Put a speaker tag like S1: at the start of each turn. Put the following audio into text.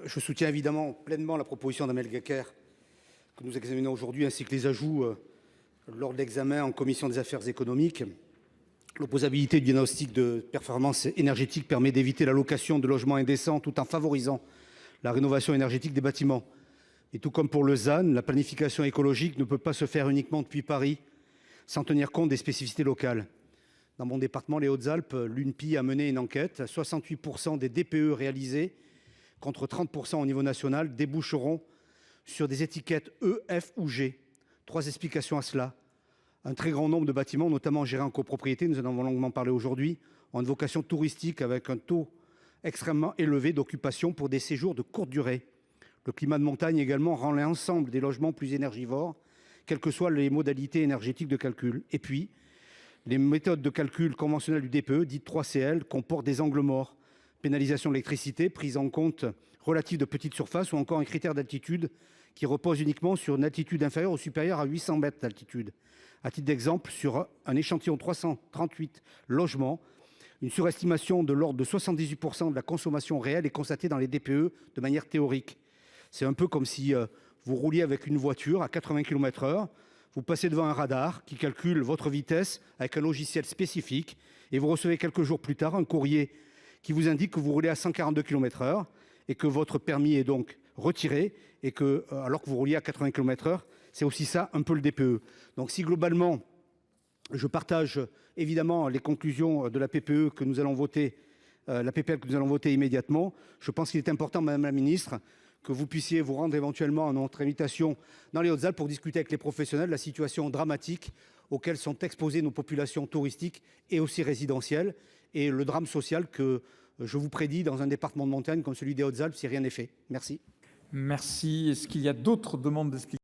S1: Je soutiens évidemment pleinement la proposition d'Amel Gacquerre que nous examinons aujourd'hui, ainsi que les ajouts lors de l'examen en commission des affaires économiques. L'opposabilité du diagnostic de performance énergétique permet d'éviter la location de logements indécents tout en favorisant la rénovation énergétique des bâtiments. Et tout comme pour le ZAN, la planification écologique ne peut pas se faire uniquement depuis Paris sans tenir compte des spécificités locales. Dans mon département, les Hautes-Alpes, l'UNPI a mené une enquête. 68% des DPE réalisés, contre 30% au niveau national, déboucheront sur des étiquettes E, F ou G. 3 explications à cela. Un très grand nombre de bâtiments, notamment gérés en copropriété, nous en avons longuement parlé aujourd'hui, ont une vocation touristique avec un taux extrêmement élevé d'occupation pour des séjours de courte durée. Le climat de montagne également rend l'ensemble des logements plus énergivores, quelles que soient les modalités énergétiques de calcul. Et puis, les méthodes de calcul conventionnelles du DPE, dites 3CL, comportent des angles morts. Pénalisation de l'électricité, prise en compte relative de petites surfaces ou encore un critère d'altitude qui repose uniquement sur une altitude inférieure ou supérieure à 800 mètres d'altitude. À titre d'exemple, sur un échantillon de 338 logements, une surestimation de l'ordre de 78% de la consommation réelle est constatée dans les DPE de manière théorique. C'est un peu comme si vous rouliez avec une voiture à 80 km/h, vous passez devant un radar qui calcule votre vitesse avec un logiciel spécifique et vous recevez quelques jours plus tard un courrier qui vous indique que vous roulez à 142 km/h et que votre permis est donc retiré et que, alors que vous rouliez à 80 km/h, c'est aussi ça un peu le DPE. Donc si globalement, je partage évidemment les conclusions de la PPE que nous allons voter, la PPL que nous allons voter immédiatement, je pense qu'il est important, Madame la Ministre, que vous puissiez vous rendre éventuellement à notre invitation dans les Hautes-Alpes pour discuter avec les professionnels de la situation dramatique auxquelles sont exposées nos populations touristiques et aussi résidentielles et le drame social que je vous prédis dans un département de montagne comme celui des Hautes-Alpes si rien n'est fait. Merci.
S2: Merci. Est-ce qu'il y a d'autres demandes d'explication ?